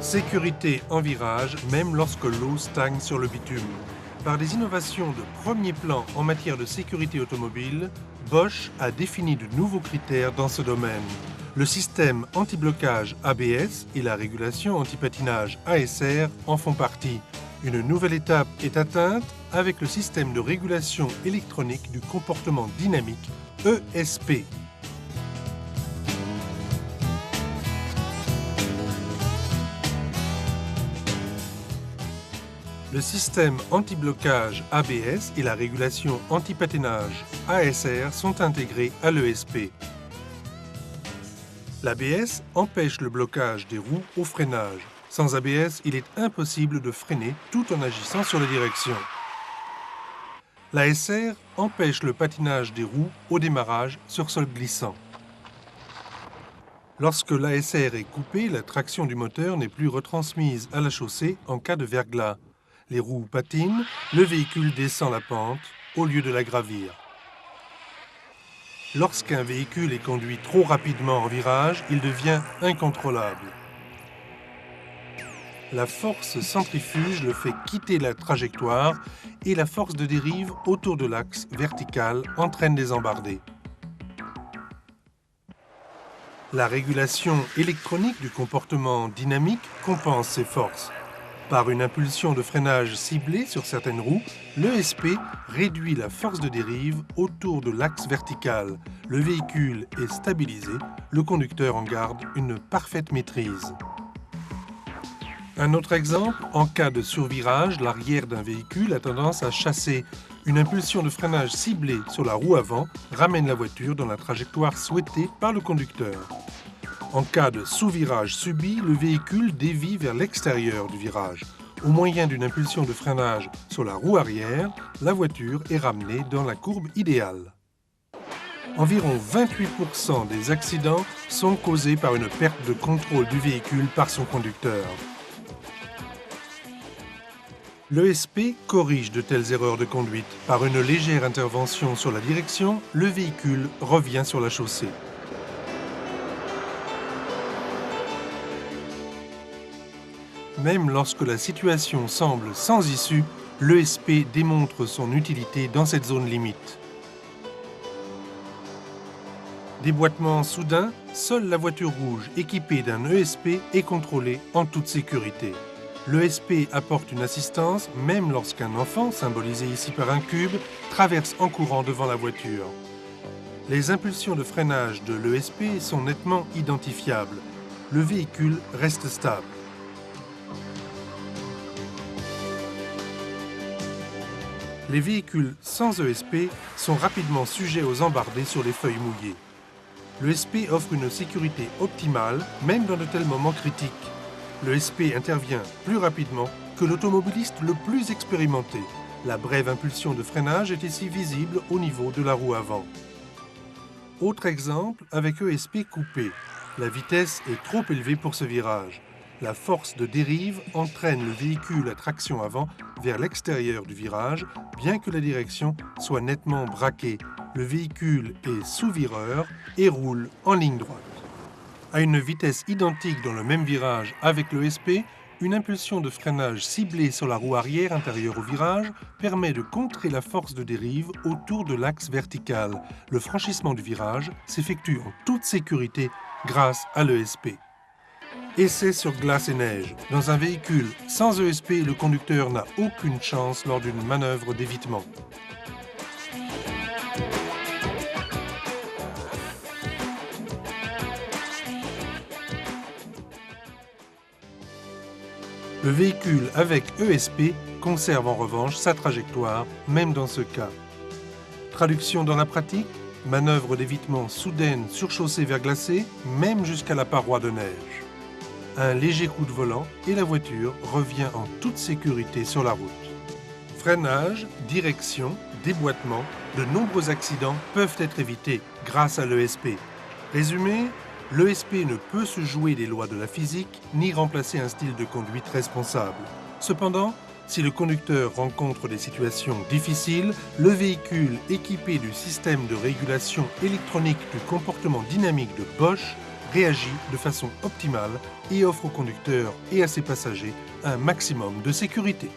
Sécurité en virage, même lorsque l'eau stagne sur le bitume. Par des innovations de premier plan en matière de sécurité automobile, Bosch a défini de nouveaux critères dans ce domaine. Le système anti-blocage ABS et la régulation anti-patinage ASR en font partie. Une nouvelle étape est atteinte avec le système de régulation électronique du comportement dynamique ESP. Le système anti-blocage ABS et la régulation anti-patinage ASR sont intégrés à l'ESP. L'ABS empêche le blocage des roues au freinage. Sans ABS, il est impossible de freiner tout en agissant sur la direction. L'ASR empêche le patinage des roues au démarrage sur sol glissant. Lorsque l'ASR est coupé, la traction du moteur n'est plus retransmise à la chaussée en cas de verglas. Les roues patinent, le véhicule descend la pente au lieu de la gravir. Lorsqu'un véhicule est conduit trop rapidement en virage, il devient incontrôlable. La force centrifuge le fait quitter la trajectoire et la force de dérive autour de l'axe vertical entraîne des embardées. La régulation électronique du comportement dynamique compense ces forces. Par une impulsion de freinage ciblée sur certaines roues, l'ESP réduit la force de dérive autour de l'axe vertical. Le véhicule est stabilisé, le conducteur en garde une parfaite maîtrise. Un autre exemple, en cas de survirage, l'arrière d'un véhicule a tendance à chasser. Une impulsion de freinage ciblée sur la roue avant ramène la voiture dans la trajectoire souhaitée par le conducteur. En cas de sous-virage subi, le véhicule dévie vers l'extérieur du virage. Au moyen d'une impulsion de freinage sur la roue arrière, la voiture est ramenée dans la courbe idéale. Environ 28% des accidents sont causés par une perte de contrôle du véhicule par son conducteur. L'ESP corrige de telles erreurs de conduite. Par une légère intervention sur la direction, le véhicule revient sur la chaussée. Même lorsque la situation semble sans issue, l'ESP démontre son utilité dans cette zone limite. Déboîtement soudain, seule la voiture rouge équipée d'un ESP est contrôlée en toute sécurité. L'ESP apporte une assistance même lorsqu'un enfant, symbolisé ici par un cube, traverse en courant devant la voiture. Les impulsions de freinage de l'ESP sont nettement identifiables. Le véhicule reste stable. Les véhicules sans ESP sont rapidement sujets aux embardées sur les feuilles mouillées. L'ESP offre une sécurité optimale, même dans de tels moments critiques. L'ESP intervient plus rapidement que l'automobiliste le plus expérimenté. La brève impulsion de freinage est ici visible au niveau de la roue avant. Autre exemple avec ESP coupé. La vitesse est trop élevée pour ce virage. La force de dérive entraîne le véhicule à traction avant vers l'extérieur du virage, bien que la direction soit nettement braquée. Le véhicule est sous-vireur et roule en ligne droite. À une vitesse identique dans le même virage avec l'ESP, une impulsion de freinage ciblée sur la roue arrière intérieure au virage permet de contrer la force de dérive autour de l'axe vertical. Le franchissement du virage s'effectue en toute sécurité grâce à l'ESP. Essai sur glace et neige. Dans un véhicule sans ESP, le conducteur n'a aucune chance lors d'une manœuvre d'évitement. Le véhicule avec ESP conserve en revanche sa trajectoire, même dans ce cas. Traduction dans la pratique, manœuvre d'évitement soudaine sur chaussée verglacée, même jusqu'à la paroi de neige. Un léger coup de volant et la voiture revient en toute sécurité sur la route. Freinage, direction, déboîtement, de nombreux accidents peuvent être évités grâce à l'ESP. Résumé, l'ESP ne peut se jouer des lois de la physique ni remplacer un style de conduite responsable. Cependant, si le conducteur rencontre des situations difficiles, le véhicule équipé du système de régulation électronique du comportement dynamique de Bosch réagit de façon optimale et offre au conducteur et à ses passagers un maximum de sécurité.